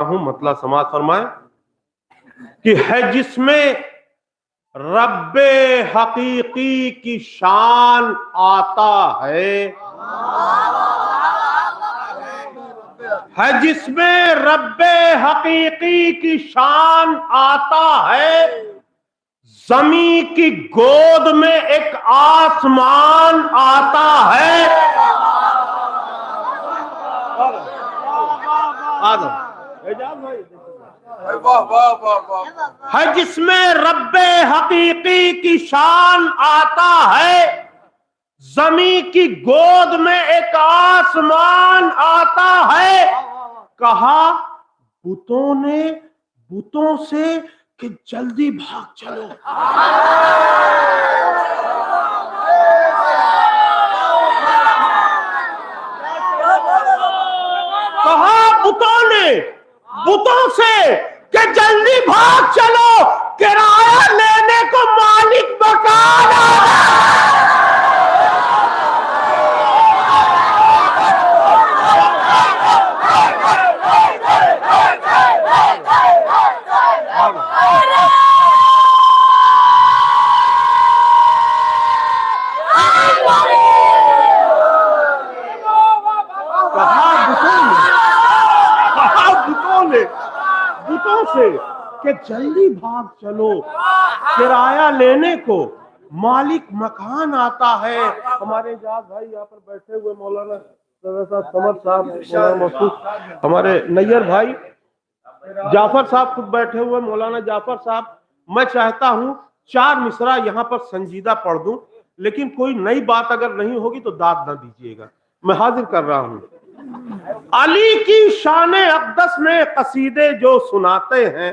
मतलब समाज फरमाए कि है जिसमें रब्बे हकीकी की शान आता है जिसमें रब्बे हकीकी की शान आता है। जमी की गोद में एक आसमान आता है। है जिसमें रब्बे हकीकी की शान आता है। जमी की गोद में एक आसमान आता है। कहा बुतों से कि जल्दी भाग चलो। कहा बुतों से कि जल्दी भाग चलो, किराया लेने को मालिक मकान आ रहा है। बुतों से कि जल्दी भाग चलो, किराया लेने को मालिक मकान आता है। हमारे जात भाई यहाँ पर बैठे हुए मौलाना समर साहब, मौलाना मसूद, हमारे नैयर भाई जाफर साहब खुद बैठे हुए, मौलाना जाफर साहब। मैं चाहता हूँ 4 मिसरा यहाँ पर संजीदा पढ़ दूं, लेकिन कोई नई बात अगर नहीं होगी तो दाद ना दीजिएगा। मैं हाजिर कर रहा हूँ। अली की शान अक़दस में कसीदे जो सुनाते हैं,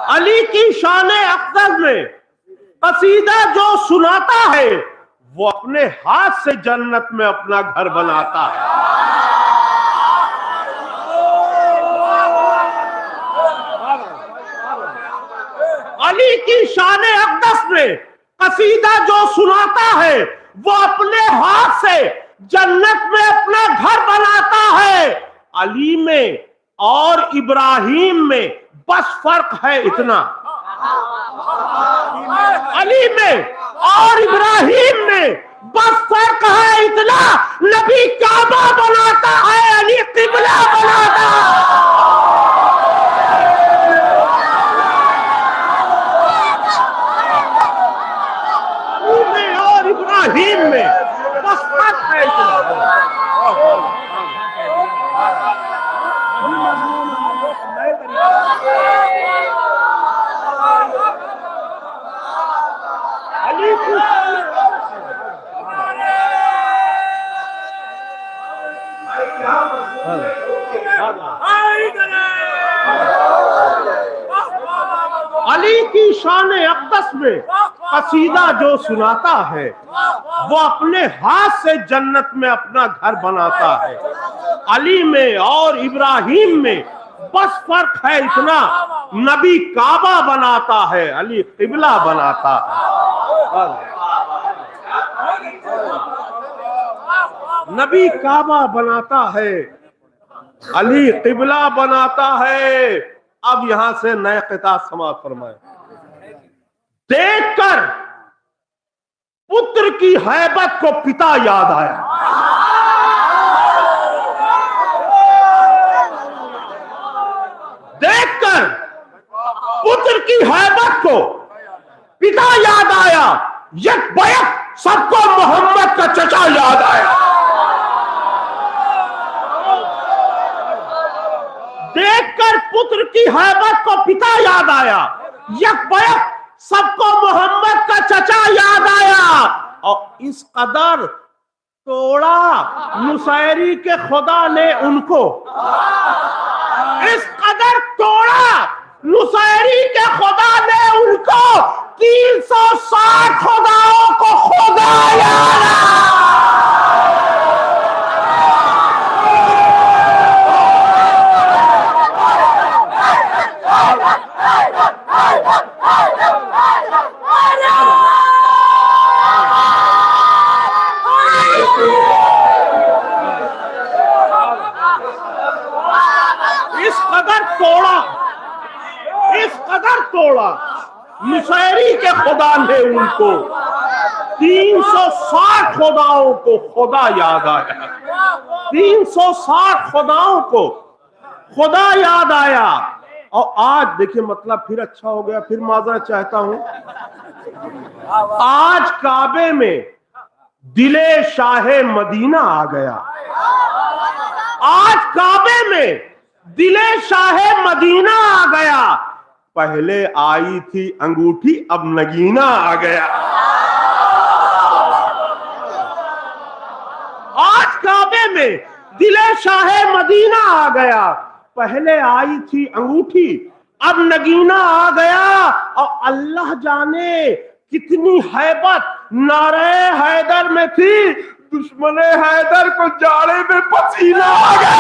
अली की शान अक़दस में कसीदा जो सुनाता है, वो अपने हाथ से जन्नत में अपना घर बनाता है। अली की शान अक़दस में कसीदा जो सुनाता है, वो अपने हाथ से जन्नत में अपना घर बनाता है। अली में और इब्राहिम में बस फर्क है इतना। अली में और इब्राहिम में बस फर्क है इतना। नबी काबा बनाता है, अली किबला बनाता है। इब्राहिम में बस फर्क है इतना। अली अली की शान अक़दस में कसीदा जो सुनाता है, वो अपने हाथ से जन्नत में अपना घर बनाता है। अली में और इब्राहिम में बस फर्क है इतना। नबी काबा बनाता है, अली किबला बनाता है। नबी काबा बनाता है, अली किबला बनाता है। अब यहां से नए किताब समाप्त फरमाए। देखकर पुत्र की हैबत को पिता याद आया। देखकर पुत्र की हैबत को पिता याद आया। यक बैक सबको मोहम्मद का चचा याद आया। देखकर पुत्र की हैबत को पिता याद आया। यक बैक सबको मोहम्मद का चचा याद आया। और इस कदर तोड़ा नुसैरी के खुदा ने उनको, इस कदर तोड़ा नुसैरी के खुदा ने उनको। 360 खुदाओं को खुदा याद आया। इस कदर तोड़ा, इस कदर तोड़ा, मुसैरी के खुदा ने उनको 360 खुदाओं को खुदा याद आया, 360 खुदाओं को खुदा याद आया। और आज देखिए मतलब फिर अच्छा हो गया, फिर माजरत चाहता हूं। आज काबे में दिले शाहे मदीना आ गया, आज काबे में दिले शाहे मदीना आ गया। पहले आई थी अंगूठी, अब नगीना आ गया। आज काबे में दिले शाहे मदीना आ गया, पहले आई थी अंगूठी, अब नगीना आ गया। और अल्लाह जाने कितनी हैबत नारे हैदर में थी, दुश्मने हैदर को जाड़े में पसीना आ गया।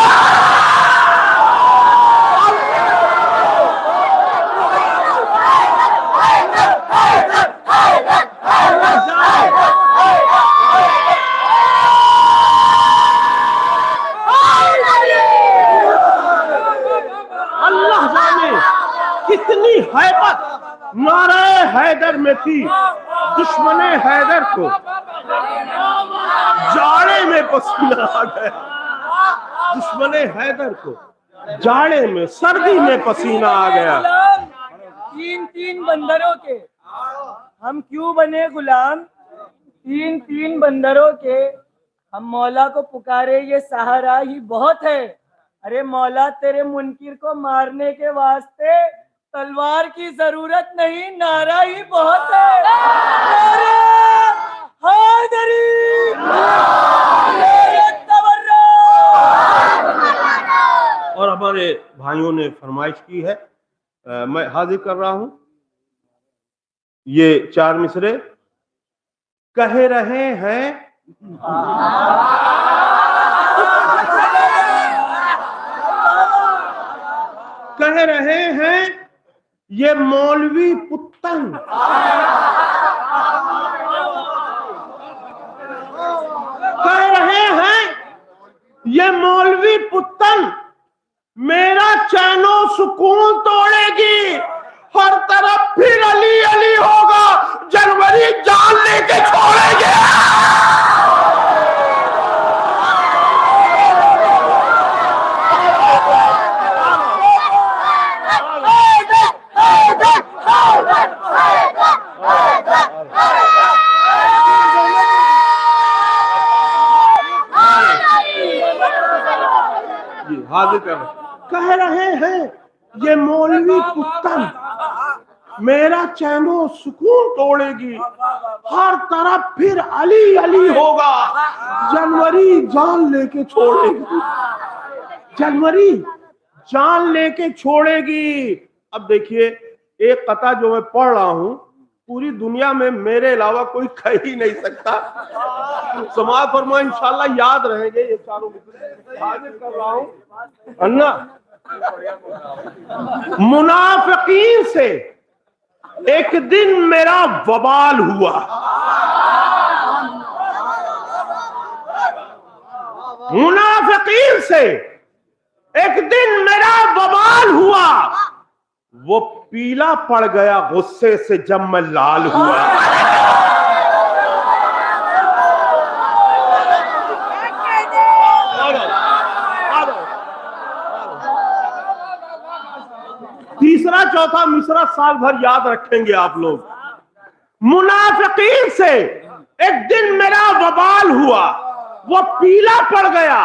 अल्लाह जाने कितनी हैबत नारे हैदर में थी, दुश्मने हैदर को जाड़े में पसीना आ गया। दुश्मने हैदर को जाड़े में, सर्दी में पसीना आ गया। 3-3 बंदरों के हम क्यों बने गुलाम, 3-3 बंदरों के हम मौला को पुकारे, ये सहारा ही बहुत है। अरे मौला तेरे मुनकिर को मारने के वास्ते तलवार की जरूरत नहीं, नारा ही बहुत है। नारे हैदरी, नारे तवर्रा। और हमारे भाइयों ने फरमाइश की है, मैं हाजिर कर रहा हूं ये 4 मिसरे। कह रहे हैं कह रहे हैं ये मौलवी पुत्तन, कह रहे हैं ये मौलवी पुत्तन मेरा चैनो सुकून तोड़ेगी। हर तरफ फिर अली अली होगा, जनवरी जान लेके छोड़ेंगे। हाजिर कर, कह रहे हैं ये मौलवी पुत्तन मेरा चैनो सुकून तोड़ेगी। हर तरफ फिर अली अली होगा, जनवरी जान लेके छोड़ेगी, जनवरी जान लेके छोड़ेगी। अब देखिए एक कथा जो मैं पढ़ रहा हूं, पूरी दुनिया में मेरे अलावा कोई कह ही नहीं सकता। समाज फरमा इंशाल्लाह याद रहेंगे ये चारों हाजिर कर रहा हूं। अन्ना मुनाफिकीन से एक दिन मेरा वबाल हुआ, मुनाफिकीन से एक दिन मेरा वबाल हुआ। वो पीला पड़ गया गुस्से से जब मैं लाल हुआ। तीसरा चौथा मिसरा साल भर याद रखेंगे आप लोग। मुनाफिकीन से एक दिन मेरा वबाल हुआ, वो पीला पड़ गया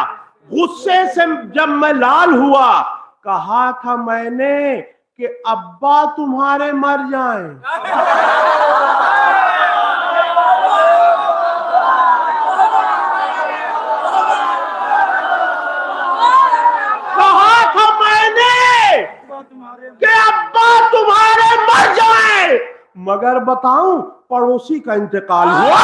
गुस्से से जब मैं लाल हुआ। कहा था मैंने कि अब्बा तुम्हारे मर जाएं, कहा था मैंने कि अब्बा तुम्हारे मर जाएं, मगर बताऊं पड़ोसी का इंतकाल हुआ।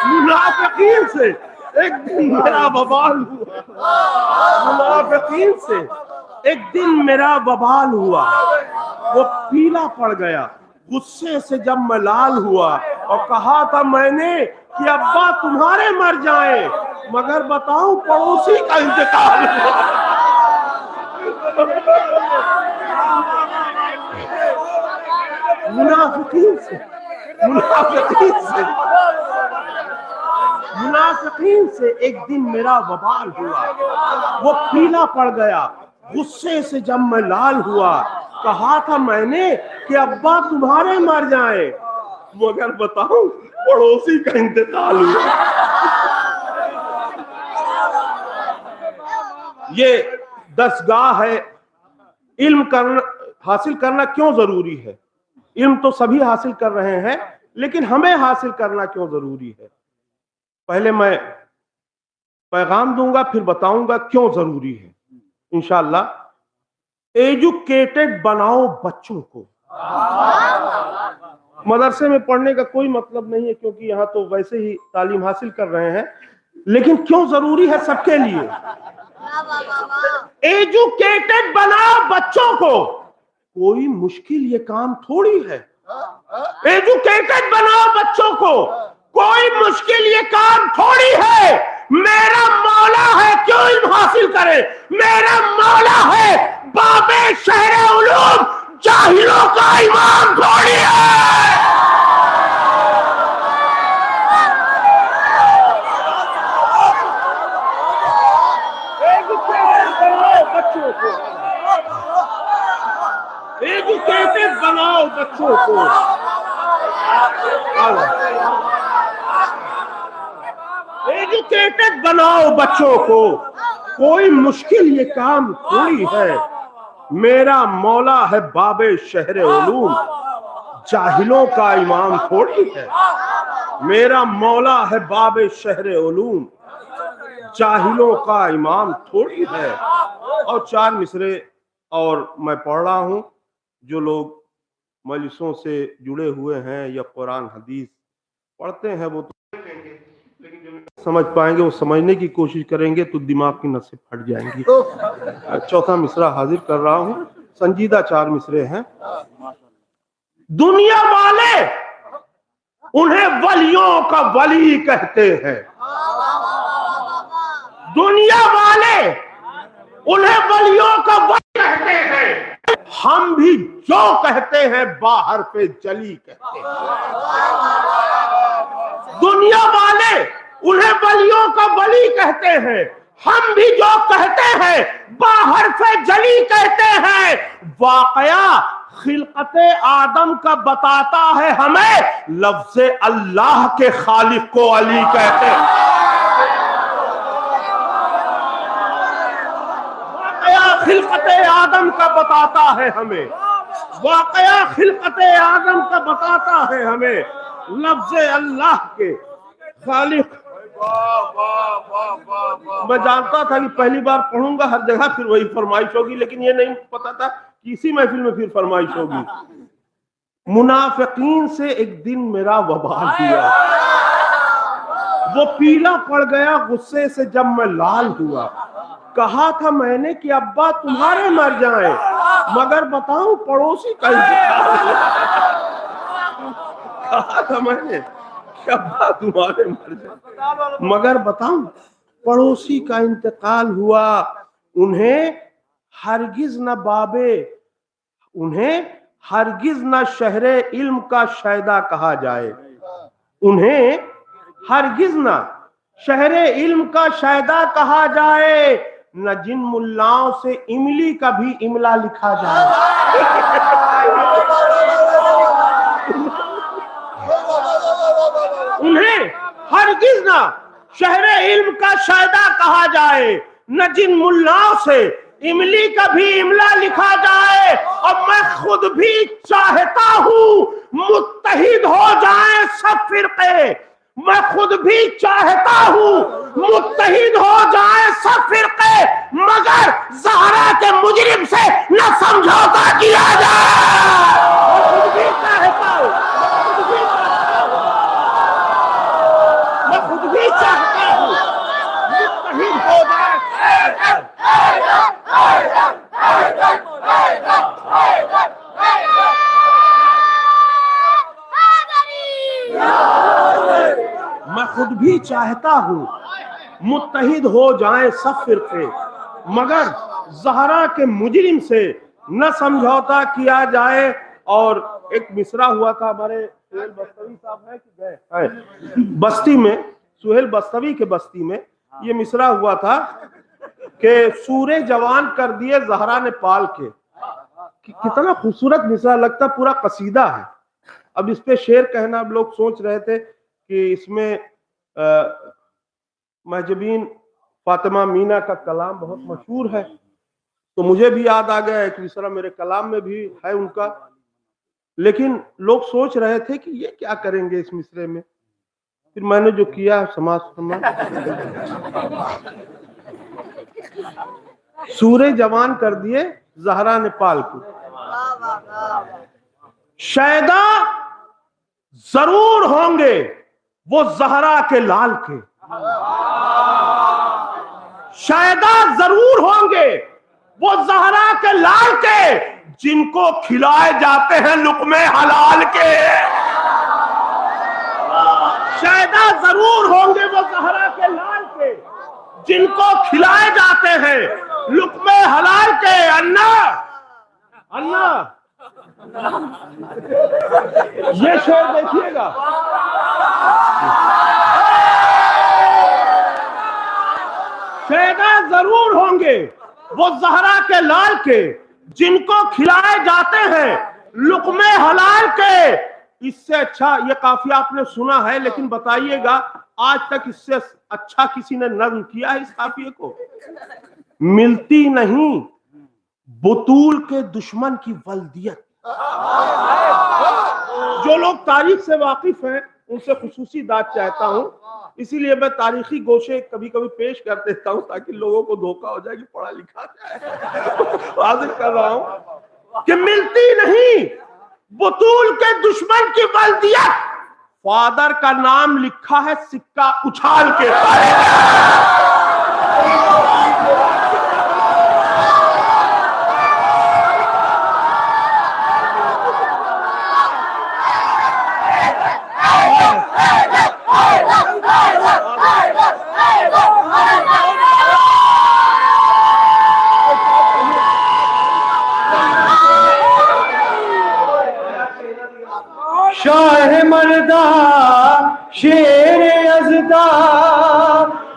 मुनाफिकीन से एक दिन मेरा बवाल हुआ। मुनाफिकीन से एक दिन मेरा बवाल हुआ। वो पीला पड़ गया, गुस्से से जब मैं लाल हुआ और कहा था मैंने कि अब्बा तुम्हारे मर जाएं, मगर बताऊं पड़ोसी का इंतकाल हुआ। मुनाफिकीन से एक दिन मेरा वबाल हुआ। वो पीला पड़ गया, गुस्से से जब मैं लाल हुआ, कहा था मैंने कि अब्बा तुम्हारे मर जाएं, मगर बताऊं पड़ोसी का इंतकाल हुआ। ये दस्तगाह है। इल्म करना, हासिल करना क्यों जरूरी है? इल्म तो सभी हासिल कर रहे हैं, लेकिन हमें हासिल करना क्यों जरूरी है? पहले मैं पैगाम दूंगा, फिर बताऊंगा क्यों जरूरी है। इंशाअल्लाह एजुकेटेड बनाओ बच्चों को। मदरसे में पढ़ने का कोई मतलब नहीं है, क्योंकि यहाँ तो वैसे ही तालीम हासिल कर रहे हैं, लेकिन क्यों जरूरी है सबके लिए? एजुकेटेड बनाओ बच्चों को। कोई मुश्किल ये काम थोड़ी है। एजुकेटेड बनाओ बच्चों को, कोई मुश्किल ये काम थोड़ी है। मेरा मौला है, क्यों इल्म हासिल करे? मेरा मौला है बाबे शहरे उलूम, जाहिलों का इमाम थोड़ी है। एजुकेटेड बनाओ बच्चों को। एजुकेटेड बनाओ बच्चों को, कोई मुश्किल ये काम थोड़ी है। मेरा मौला है बाबे शहरे उलूम, जाहिलों का इमाम थोड़ी है। मेरा मौला है बाबे शहरे उलूम, जाहिलों का इमाम थोड़ी है। और 4 मिसरे और मैं पढ़ रहा हूं। जो लोग मजलिसों से जुड़े हुए हैं या कुरान हदीस पढ़ते हैं वो तो देखेंगे, लेकिन जो समझ पाएंगे वो समझने की कोशिश करेंगे तो दिमाग की नसें फट जाएंगी। 4था मिसरा हाजिर कर रहा हूं। संजीदा 4 मिसरे हैं। दुनिया वाले उन्हें वलियों का वली कहते हैं। दुनिया वाले उन्हें वलियों का वली कहते हैं। हम भी जो कहते हैं बाहर पे जली कहते हैं। दुनिया वाले उन्हें वलियों का वली कहते हैं, हम भी जो कहते हैं बाहर से जली कहते हैं। वाकया खिलकते आदम का बताता है हमें, लफ्ज़ अल्लाह के खालिक को अली कहते हैं। खिलकते आदम का बताता है हमें, वाकया खिलकते आदम का बताता है हमें, लफ्ज़ अल्लाह के खालिक। मैं जानता था कि पहली बार पढ़ूंगा हर जगह फिर वही फरमाइश होगी, लेकिन ये नहीं पता था कि इसी महफिल में फिर फरमाइश होगी। मुनाफिकीन से एक दिन मेरा वबाल हुआ। वो पीला पड़ गया, गुस्से से जब मैं लाल हुआ। कहा था मैंने कि अब्बा तुम्हारे मर जाएं, मगर बताऊं पड़ोसी का इंतकाल हुआ। कहा था मैंने कि अब्बा तुम्हारे मर जाएं, मगर बताऊं पड़ोसी का इंतकाल हुआ। उन्हें हरगिज न शहरे इल्म का शायदा कहा जाए। उन्हें हरगिज न शहरे इल्म का शायदा कहा जाए, न जिन मुल्लाओं से इमली का भी इमला लिखा जाए। उन्हें हरगिज ना शहरे इल्म का शायदा कहा जाए, न जिन मुल्लाओं से इमली का भी इमला लिखा जाए। और मैं खुद भी चाहता हूं मुत्तहिद हो जाए सब फिरके, मैं खुद भी चाहता हूं मुत्तहिद हो जाए सब फिरके, मगर ज़हरा के मुजरिम से न समझौता किया जाए। खुद भी चाहता हूं खुद भी चाहता हूँ मुत्तहिद हो जाएं सब फिरके, मगर ज़हरा के मुजरिम से न समझौता किया जाए। और एक मिसरा हुआ था हमारे सुहेल बस्तवी साहब है कि गए हैं बस्ती में, सुहेल बस्तवी के बस्ती में ये मिसरा हुआ था कि सूरे जवान कर दिए ज़हरा ने पाल के। कितना खूबसूरत मिसरा लगता, पूरा कसीदा है। अब इस पे शेर कहना, अब लोग सोच रहे थे कि इसमें महजबीन फातिमा मीना का कलाम बहुत मशहूर है, तो मुझे भी याद आ गया, एक मिसरा मेरे कलाम में भी है उनका। लेकिन लोग सोच रहे थे कि ये क्या करेंगे इस मिसरे में, फिर मैंने जो किया समाज सम्मान। सूरे जवान कर दिए ज़हरा ने पाल को, शायदा जरूर होंगे वो ज़हरा के लाल के, शायदा जरूर होंगे वो ज़हरा के लाल के, जिनको खिलाए जाते हैं लुक़मे हलाल के। शायदा जरूर होंगे वो ज़हरा के लाल के, जिनको खिलाए जाते हैं लुक़मे हलाल के। अन्ना अन्ना ये शेर देखिएगा, शायदा जरूर होंगे वो ज़हरा के लाल के, जिनको खिलाए जाते हैं लुक़मे हलाल के। इससे अच्छा ये काफिया आपने सुना है, लेकिन बताइएगा आज तक इससे अच्छा किसी ने नज़्म किया है इस काफिये को? मिलती नहीं बुतूल के दुश्मन की वल्दियत। जो लोग तारीख से वाकिफ हैं उनसे खुसूसी दाद चाहता हूं, इसीलिए मैं तारीखी गोशे कभी कभी पेश कर देता हूं ताकि लोगों को धोखा हो जाए कि पढ़ा लिखा जाए। वाज़िह कर रहा हूं कि मिलती नहीं बुतूल के दुश्मन की वल्दियत, फादर का नाम लिखा है सिक्का उछाल के। शाह मर्दा शेर अज़दा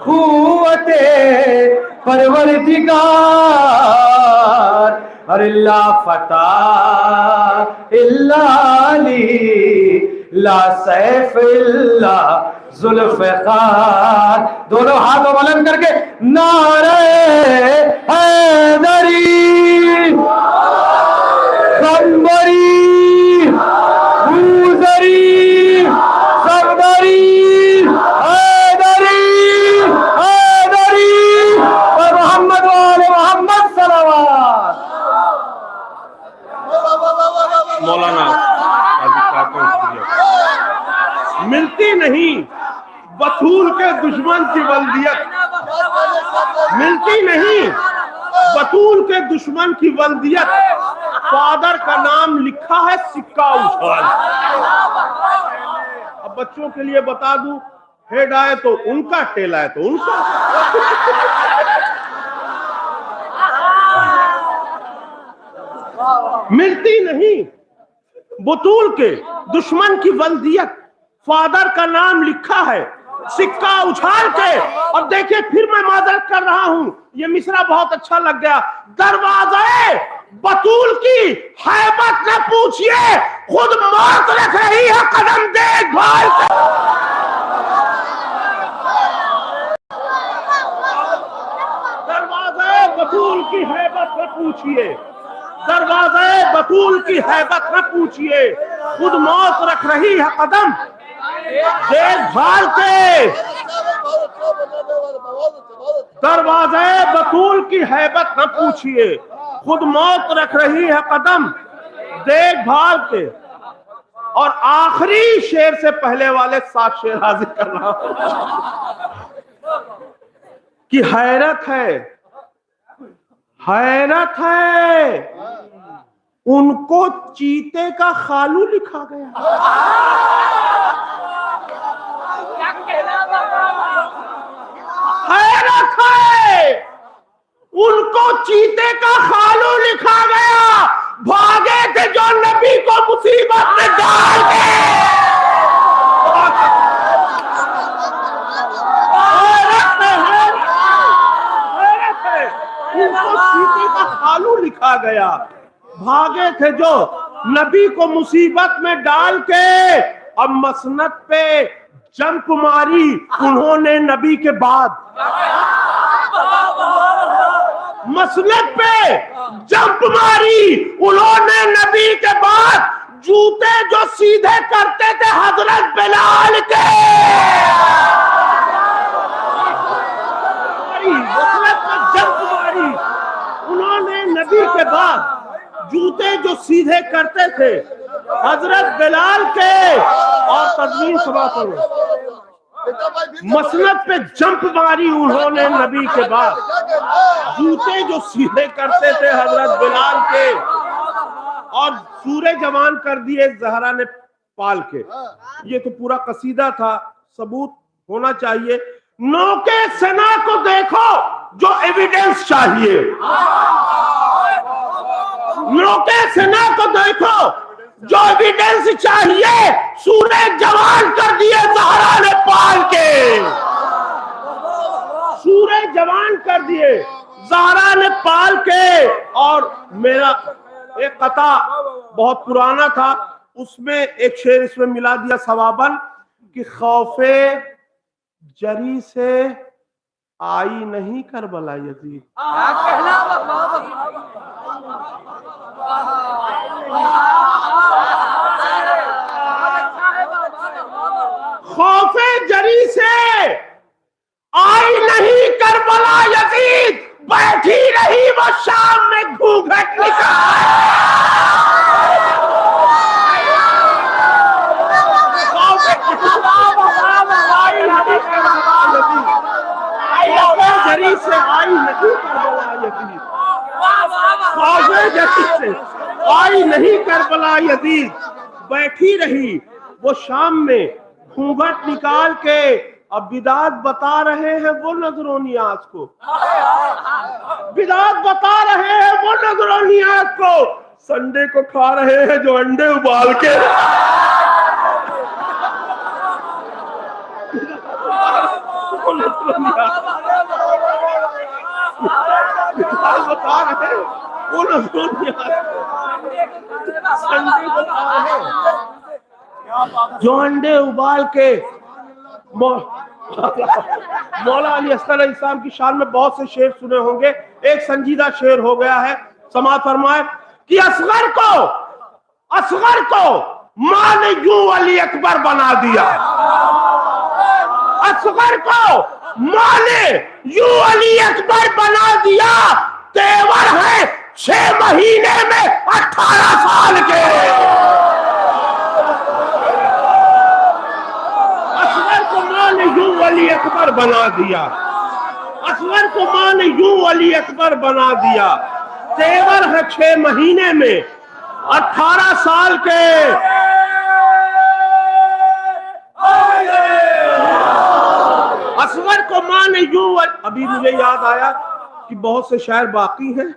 क़ुव्वते परवरदिगार, अल्ला फता इल्ला अली ला सैफ इल्ला ज़ुल्फ़िकार। दोनों हाथों बुलंद करके नारे हैदरी कंबरी मौलाना। मिलती नहीं बतूल के दुश्मन की वल्दियत, मिलती नहीं बतूल के दुश्मन की वल्दियत, फादर का नाम लिखा है सिक्का उछाल। अब बच्चों के लिए बता दूं, हेड आए तो उनका, टेल आए तो उनका। मिलती नहीं बुतूल के दुश्मन की वल्दियत, फादर का नाम लिखा है सिक्का उछाल के। और देखिए फिर मैं माजरत कर रहा हूं, ये मिसरा बहुत अच्छा लग गया। दरवाज़े बतूल की हैबत न पूछिए, खुद मौत रख रही है कदम देखभाल। दरवाज़े बतूल की हैबत न पूछिए, दरवाज़े बतूल की हैबत न पूछिए, खुद मौत रख रही है कदम देखभाल के। दरवाज़े बतूल की हैबत न पूछिए, खुद मौत रख रही है कदम देखभाल के। और आखिरी शेर से पहले वाले 7 शेर हाजिर कर रहा हूं कि हैरत है, हैरत है उनको चीते का खालू लिखा गया। गलत है। उनको चीते का खालू लिखा गया, भागे थे जो नबी को मुसीबत में डाल के। उनको चीते का खालू लिखा गया, भागे थे जो नबी को मुसीबत में डाल के। अब मसनद पे जंप मारी उन्होंने नबी के बाद, मसनद पे जंप मारी उन्होंने नबी के बाद। जूते जो सीधे करते थे हजरत बिलाल के, मसनद पे जंप मारी उन्होंने नबी के बाद। जूते जो सीधे करते थे हजरत बिलाल के। और तदवीन सभा करो, मसनद पे जंप मारी उन्होंने नबी के बाद। जूते जो सीधे करते थे हजरत बिलाल के, और सूरे जवान कर दिए जहरा ने पाल के। ये तो पूरा कसीदा था, सबूत होना चाहिए। नौके सना को देखो जो एविडेंस चाहिए, नौके सना को देखो जो एविडेंस चाहिए। सूरे जवान कर दिए जहरा ने पाल के, सूरे जवान कर दिए जहरा ने पाल के। और मेरा एक कथा बहुत पुराना था, उसमें एक शेर इसमें मिला दिया सवाबन कि खौफे जरी से आई नहीं करबला यजीद। खौफे जरी से आई नहीं करबला यजीद, बैठी रही वो शाम में घूंघट जरी से आई नहीं करबला यजीद, खौफे जरी से आई नहीं करबला यजीद, बैठी रही वो शाम में घूंघट निकाल के। अब बिदात बता रहे हैं वो नजरों नियाज को, बिदात बता रहे हैं वो नजरों नियाज को। संडे को खा रहे हैं जो अंडे उबाल के। बता रहे हैं वो नजरों नियाज संडे को खा रहे हैं जो अंडे उबाल के। मौला अली अस्कर इस्लाम की शान में बहुत से शेर सुने होंगे, एक संजीदा शेर हो गया है। समाअत फरमाए कि असगर को मां ने यूं अली अकबर बना दिया, असगर को मां ने यूं अली अकबर बना दिया। तेवर है 6 महीने में 18 साल के। यूं अली अकबर बना दिया, असगर को मां ने यूं अली अकबर बना दिया। तेवर है 6 महीने में 18 साल के। असगर को मां ने यूं, अभी मुझे याद आया कि बहुत से शायर बाकी हैं।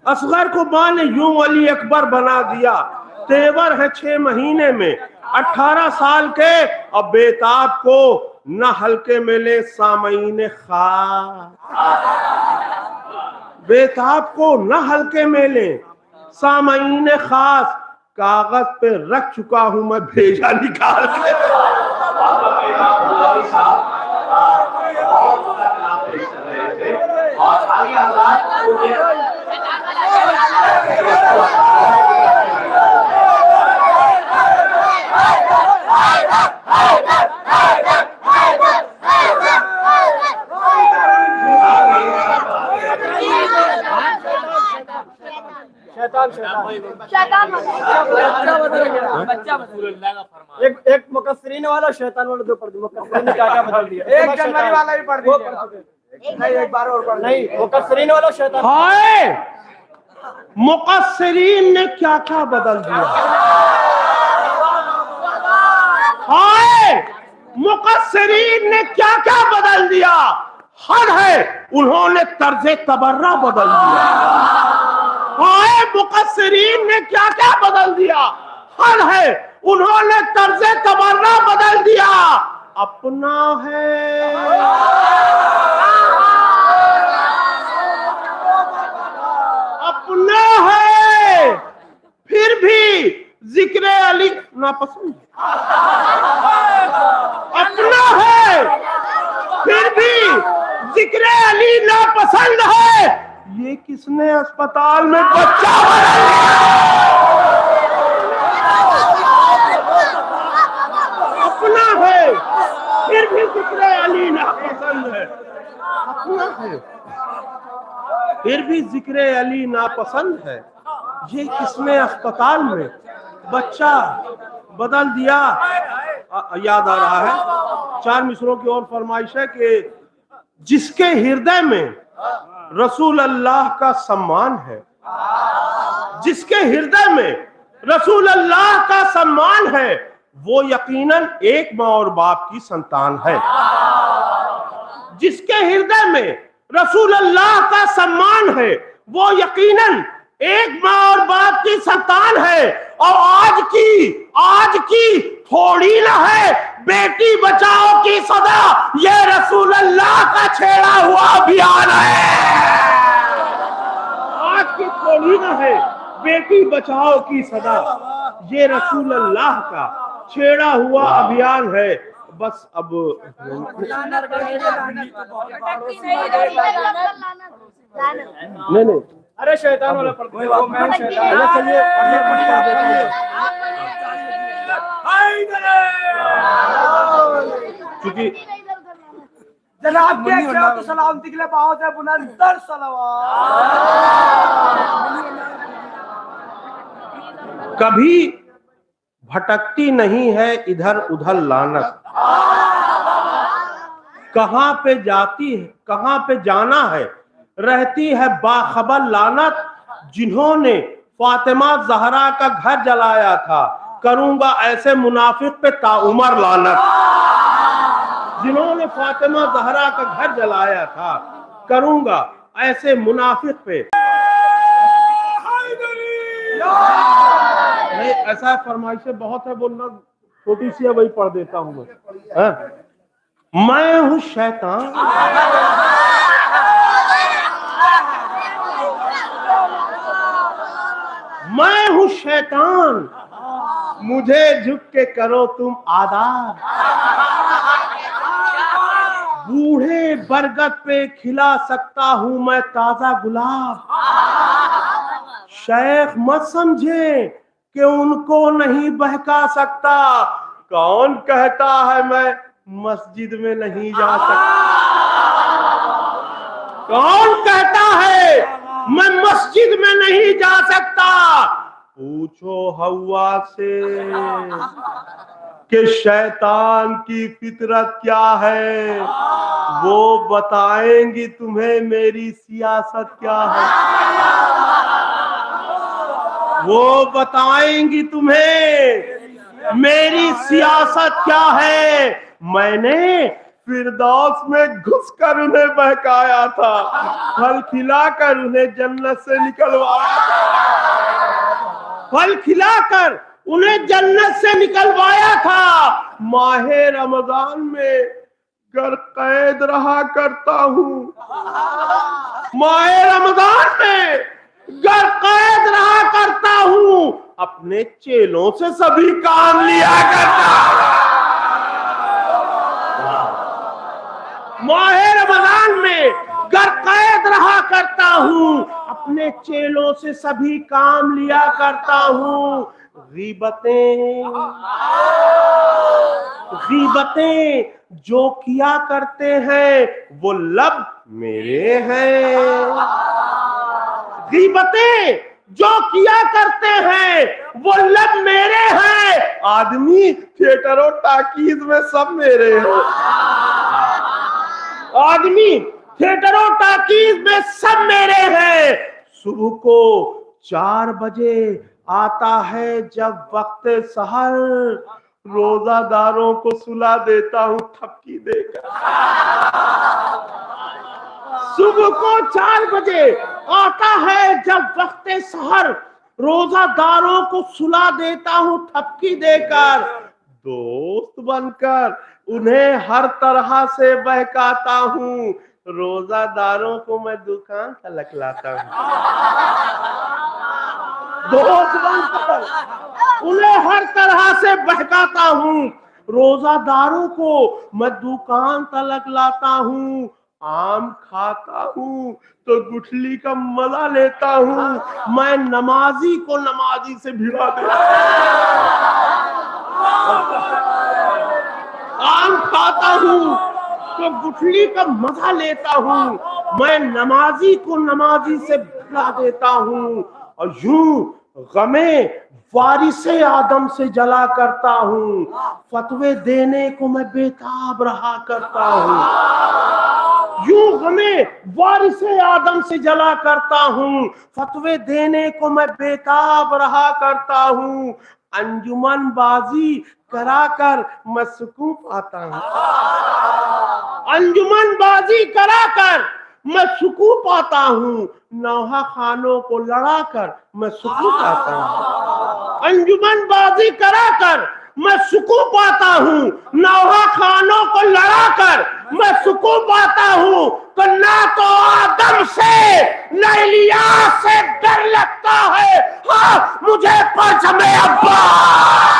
असगर को मां ने यूं अली अकबर बना दिया। तेवर है 6 महीने में 18 साल के। अब बेताब को न हल्के में ले सामईने खास, बेताब को न हल्के में ले सामईने खास। कागज पे रख चुका हूं मैं भेजा निकाल के। एक मुकस्सरीन वाला शैतान वाला 2 पढ़ दिया। मुकस्सरीन ने क्या बदल दिया? 1 जनवरी वाला भी पढ़ दिया। नहीं, एक बार और पढ़। नहीं, मुकस्सरीन वाला शैतान। हाय, मुकस्सरीन ने क्या क्या बदल दिया। हाय, मुकस्सरीन ने क्या क्या बदल दिया। हद है, उन्होंने तर्जे तबर्रा बदल दिया। आए मुकस्सिरीन ने क्या क्या बदल दिया, हद है, उन्होंने तर्जे तबर्रा बदल दिया। अपना है, अपना है, फिर भी जिक्र अली नापसंद। अपना है, फिर भी जिक्र अली नापसंद है। ये किसने अस्पताल में बच्चा बदल दिया? अपना है, फिर भी जिक्र अली नापसंद है। अपना है, फिर भी जिक्र अली नापसंद है। ये किसने अस्पताल में बच्चा बदल दिया? याद आ रहा है, 4 मिसरों की और फरमाइश है कि जिसके हृदय में रसूल अल्लाह का सम्मान है, जिसके हृदय में रसूल अल्लाह का सम्मान है, वो यकीनन एक माँ और बाप की संतान है। जिसके हृदय में रसूल अल्लाह का सम्मान है, वो यकीनन एक माँ और बाप की संतान है। और आज की थोड़ी ना है बेटी बचाओ की सदा, ये रसूल अल्लाह का छेड़ा हुआ अभियान है। आज की थोड़ी ना है बेटी बचाओ की सदा, ये रसूल अल्लाह का छेड़ा हुआ अभियान है। बस अब नहीं, अरे शैतान वाला क्योंकि जनाब के तो सलामती के लिए बहुत है, बुलंदर सलावत। कभी भटकती नहीं है इधर उधर लानत, कहां पे जाती है, कहां पे जाना है, रहती है बाखबर लानत। जिन्होंने फातिमा जहरा का घर जलाया था, करूंगा ऐसे मुनाफिक पे ताउमर लानत। जिन्होंने फातिमा जहरा का घर जलाया था, करूंगा ऐसे मुनाफिक पे। नहीं, ऐसा फरमाइशें बहुत है, बोलना छोटी सी है, वही पढ़ देता हूं मैं हूं शैतान, मैं हूं शैतान, मुझे झुक के करो तुम आदाब। बूढ़े बरगद पे खिला सकता हूं मैं ताजा गुलाब। शेख मत समझे कि उनको नहीं बहका सकता, कौन कहता है मैं मस्जिद में नहीं जा सकता? कौन कहता है मैं मस्जिद में नहीं जा सकता? पूछो हवा से कि शैतान की फितरत क्या है, वो बताएंगी तुम्हें मेरी सियासत क्या है। वो बताएंगी तुम्हें मेरी सियासत क्या है। मैंने फिरदौस में घुसकर उन्हें बहकाया था, फल खिलाकर उन्हें जन्नत से निकलवाया था, फल खिलाकर उन्हें जन्नत से निकलवाया था। माहे रमजान में घर कैद रहा करता हूँ, माहे रमजान में घर कैद रहा करता हूँ, अपने चेलों से सभी काम लिया करता हूँ। माहे रमजान में घर कैद रहा करता हूँ, अपने चेलों से सभी काम लिया करता हूँ। गीबतें जो किया करते हैं वो लब मेरे हैं। गीबतें जो किया करते हैं वो लब मेरे हैं। आदमी थिएटरों टाकीज में सब मेरे हैं, आदमी थिएटरों टाकीज में सब मेरे हैं। सुबह को 4 बजे आता है जब वक्त सहर, रोजादारों को सुला देता हूँ थपकी देकर। सुबह को 4 बजे आता है जब वक्ते सहर, रोजादारों को सुला देता हूँ थपकी देकर। दोस्त बनकर उन्हें हर तरह से बहकाता हूँ, रोजादारों को मैं दुकान तलक लाता हूँ। दोस्त बनकर उन्हें हर तरह से बहकाता हूँ, रोजादारों को मैं दुकान तलक लाता हूँ। आम खाता हूँ तो गुठली का मजा लेता हूँ, मैं नमाजी को नमाजी से भिड़ा देता हूँ। आम खाता हूँ तो गुठली का मजा लेता हूँ, मैं नमाजी को नमाजी से भिड़ा देता हूँ। और यूं गमे वारिसे आदम से जला करता हूँ, फतवे देने को मैं बेताब रहा करता हूँ। यूं हमें वारिसे आदम से जला करता हूँ, फतवे देने को मैं बेताब रहा करता हूँ। अंजुमन बाजी कराकर मैं सुकून पाता हूँ, अंजुमन बाजी कराकर मैं सुकून पाता हूँ। नौहा खानों को लड़ाकर मैं सुकून पाता हूँ, अंजुमन बाजी कराकर मैं सुकून पाता हूँ। नौहा खानों को लड़ाकर मैं सुकून पाता हूँ। तो ना तो आदम से न इलियास से डर लगता है, हाँ मुझे परचमे अब्बास।